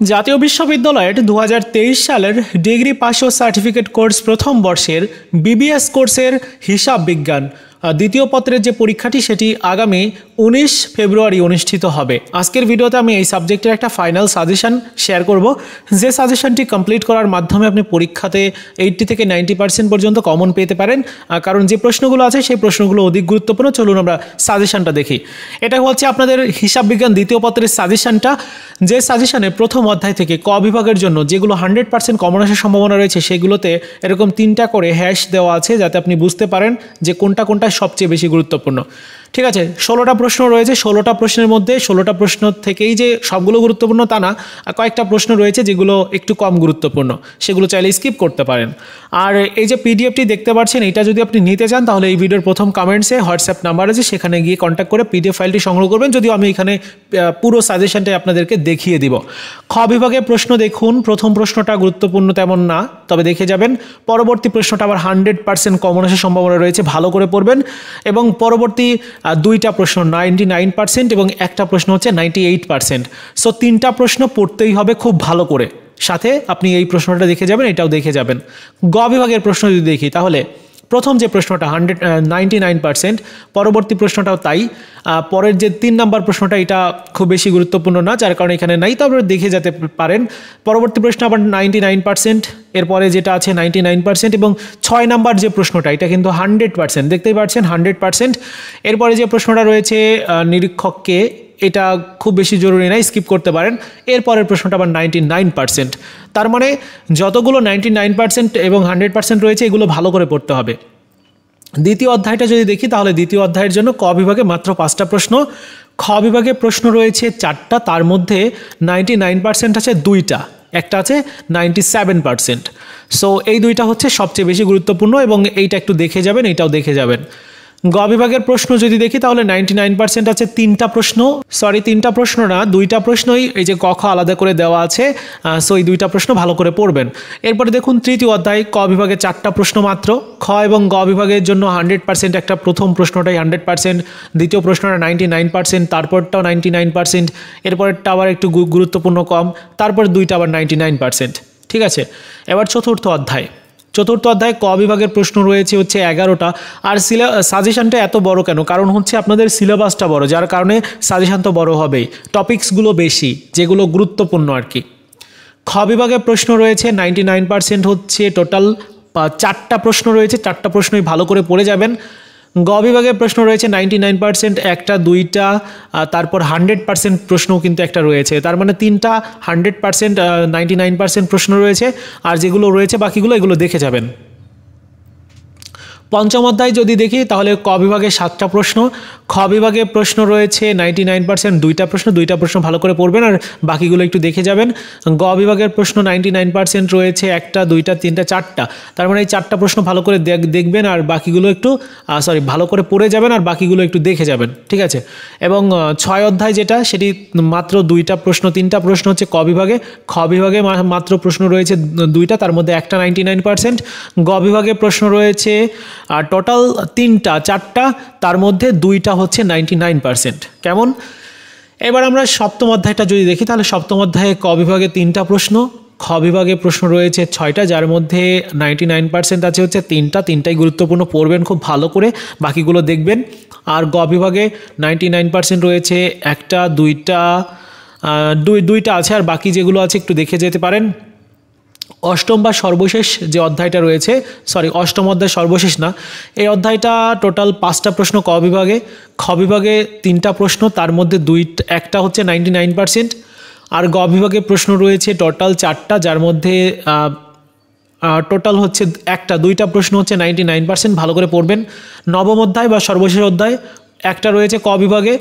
জাতীয় বিশ্ববিদ্যালয়ের 2023 সালের ডিগ্রি পাস ও সার্টিফিকেট কোর্স প্রথম বর্ষের বিবিএস কোর্সের হিসাব বিজ্ঞান দ্বিতীয় পত্রের যে পরীক্ষাটি সেটি আগামী 19 ফেব্রুয়ারি অনুষ্ঠিত হবে। আজকের ভিডিওতে আমি এই সাবজেক্টের একটা ফাইনাল সাজেশন শেয়ার করব, যে সাজেশনটি কমপ্লিট করার মাধ্যমে আপনি পরীক্ষাতে 80 থেকে 90% পর্যন্ত কমন পেতে পারেন। কারণ যে প্রশ্নগুলো আছে সেই প্রশ্নগুলো অধিক গুরুত্বপূর্ণ। চলুন আমরা সাজেশনটা দেখি। এটা হচ্ছে আপনাদের হিসাব বিজ্ঞান দ্বিতীয় পত্রের সাজেশনটা, যে সাজেশনে প্রথম অধ্যায় থেকে ক বিভাগের জন্য যেগুলো 100% কমন আসার সম্ভাবনা রয়েছে সেগুলোতে এরকম 3টা করে হ্যাশ দেওয়া আছে, যাতে আপনি বুঝতে পারেন যে কোনটা কোনটা সবচেয়ে বেশি গুরুত্বপূর্ণ। ঠিক আছে, 16টা প্রশ্ন রয়েছে। 16টা প্রশ্নের মধ্যে 16টা প্রশ্ন থেকেই যে সবগুলো গুরুত্বপূর্ণ তা না, কয়েকটা প্রশ্ন রয়েছে যেগুলো একটু কম গুরুত্বপূর্ণ, সেগুলো চাইলে স্কিপ করতে পারেন। আর এই যে পিডিএফটি দেখতে পাচ্ছেন, এটা যদি আপনি নিতে চান তাহলে এই ভিডিওর প্রথম কমেন্টসে হোয়াটসঅ্যাপ নাম্বার আছে, সেখানে গিয়ে কন্ট্যাক্ট করে পিডিএফ ফাইলটি সংগ্রহ করবেন। যদিও আমি এখানে পুরো সাজেশনটাই আপনাদেরকে দেখিয়ে দিব। খ বিভাগের প্রশ্ন দেখুন, প্রথম প্রশ্নটা গুরুত্বপূর্ণ তেমন না, তবে দেখে যাবেন। পরবর্তী প্রশ্নটা আবার 100% কমন আসার সম্ভাবনা রয়েছে, ভালো করে পড়বেন। এবং পরবর্তী 2টা প্রশ্ন 99% এবং একটা প্রশ্ন হচ্ছে 98%। সো 3টা প্রশ্ন পড়তেই হবে খুব ভালো করে, সাথে আপনি এই প্রশ্নটা দেখে যাবেন, এটাও দেখে যাবেন। গ বিভাগের প্রশ্ন যদি দেখি তাহলে প্রথম যে প্রশ্নটা 99%, পরবর্তী প্রশ্নটাও তাই। পরের যে 3 নম্বর প্রশ্নটা এটা খুব বেশি গুরুত্বপূর্ণ না, যার কারণে এখানে নাই, তবে দেখে যেতে পারেন। পরবর্তী প্রশ্ন আবার 99%, এরপরে যেটা আছে 99% এবং 6 নম্বর যে প্রশ্নটা এটা কিন্তু 100%, দেখতেই পাচ্ছেন 100%। এরপরে যে প্রশ্নটা রয়েছে নিরীক্ষককে, এটা খুব বেশি জরুরি না, স্কিপ করতে পারেন। এরপরের প্রশ্নটা আবার 99%। তার মানে যতগুলো 99% এবং 100% রয়েছে এগুলো ভালো করে পড়তে হবে। দ্বিতীয় অধ্যায়টা যদি দেখি তাহলে দ্বিতীয় অধ্যায়ের জন্য ক বিভাগে মাত্র 5টা প্রশ্ন, খ বিভাগে প্রশ্ন রয়েছে 4টা, তার মধ্যে 99% আছে 2টা, একটা আছে 97%। সো এই 2টা হচ্ছে সবচেয়ে বেশি গুরুত্বপূর্ণ এবং এইটা একটু দেখে যাবেন, এইটাও দেখে যাবেন। গ বিভাগের প্রশ্ন যদি দেখি তাহলে 99% আছে 3টা প্রশ্ন, 3টা প্রশ্ন না, 2টা প্রশ্নই এই যে ক খ আলাদা করে দেওয়া আছে। সো এই 2টা প্রশ্ন ভালো করে পড়বেন। এরপরে দেখুন তৃতীয় অধ্যায়, ক বিভাগে 4টা প্রশ্ন মাত্র। খ এবং গ বিভাগের জন্য 100% একটা প্রথম প্রশ্নটাই 100%, দ্বিতীয় প্রশ্নটা 99%, তারপরটাও 99%, এরপরেরটা আবার একটু গুরুত্বপূর্ণ কম, তারপর 2টা আবার 99%। ঠিক আছে, এবার চতুর্থ অধ্যায় ক বিভাগের প্রশ্ন রয়েছে হচ্ছে 11টা। আর সাজেশনটা এত বড় কেন? কারণ হচ্ছে আপনাদের সিলেবাসটা বড়, যার কারণে সাজেশন তো বড় হবেই, টপিকসগুলো বেশি যেগুলো গুরুত্বপূর্ণ আর কি। খ বিভাগের প্রশ্ন রয়েছে 99% হচ্ছে টোটাল 4টা প্রশ্ন রয়েছে, 4টা প্রশ্নই ভালো করে পড়ে যাবেন। গ বিভাগের প্রশ্ন রয়েছে 99% একটা, 2টা, তারপর 100% প্রশ্নও কিন্তু একটা রয়েছে, তার মানে 3টা 100% 99% প্রশ্ন রয়েছে, আর যেগুলো রয়েছে বাকিগুলো এগুলো দেখে যাবেন। পঞ্চম অধ্যায় যদি দেখি তাহলে ক বিভাগে 7টা প্রশ্ন, খ বিভাগে প্রশ্ন রয়েছে 99% 2টা প্রশ্ন ভালো করে পড়বেন আর বাকিগুলো একটু দেখে যাবেন। গ বিভাগের প্রশ্ন 99% রয়েছে একটা, 2টা, 3টা, 4টা, তার মানে এই 4টা প্রশ্ন ভালো করে দেখবেন আর বাকিগুলো একটু ভালো করে পড়ে যাবেন আর বাকিগুলো একটু দেখে যাবেন। ঠিক আছে, এবং 6 অধ্যায় যেটা সেটি মাত্র 2টা প্রশ্ন, 3টা প্রশ্ন হচ্ছে ক বিভাগে। খ বিভাগে মাত্র প্রশ্ন রয়েছে 2টা, তার মধ্যে একটা 99%। গ বিভাগে প্রশ্ন রয়েছে আর টোটাল 3টা, 4টা, তার মধ্যে 2টা হচ্ছে 99%। কেমন? এবার আমরা সপ্তম অধ্যায়টা যদি দেখি তাহলে সপ্তম অধ্যায়ে ক বিভাগে 3টা প্রশ্ন, খ বিভাগে প্রশ্ন রয়েছে 6টা, যার মধ্যে 99% আছে হচ্ছে 3টাই গুরুত্বপূর্ণ, পড়বেন খুব ভালো করে, বাকিগুলো দেখবেন। আর গ বিভাগে 99% রয়েছে একটা, 2টা আছে, আর বাকি যেগুলো আছে একটু দেখে যেতে পারেন। অষ্টম বা সর্বশেষ যে অধ্যায়টা রয়েছে, অষ্টম অধ্যায় সর্বশেষ না, এই অধ্যায়টা টোটাল 5টা প্রশ্ন ক বিভাগে, খ বিভাগে 3টা প্রশ্ন, তার মধ্যে একটা হচ্ছে 99%, আর গ বিভাগে প্রশ্ন রয়েছে টোটাল 4টা, যার মধ্যে টোটাল হচ্ছে একটা, 2টা প্রশ্ন হচ্ছে 99%, ভালো করে পড়বেন। নবম অধ্যায় বা সর্বশেষ অধ্যায় একটা রয়েছে ক বিভাগে,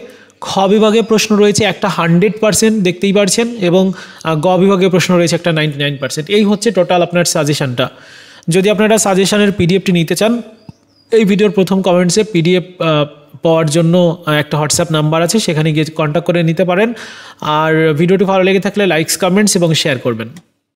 খ বিভাগে প্রশ্ন রয়েছে একটা 100%, দেখতেই পারছেন, এবং গ বিভাগে প্রশ্ন রয়েছে একটা 99%। এই হচ্ছে টোটাল আপনার সাজেশনটা। যদি আপনারা সাজেশনের পিডিএফটি নিতে চান, এই ভিডিওর প্রথম কমেন্টসে পিডিএফ পাওয়ার জন্য একটা হোয়াটসঅ্যাপ নাম্বার আছে, সেখানে গিয়ে কন্ট্যাক্ট করে নিতে পারেন। আর ভিডিওটি ভালো লেগে থাকলে লাইকস, কমেন্টস এবং শেয়ার করবেন।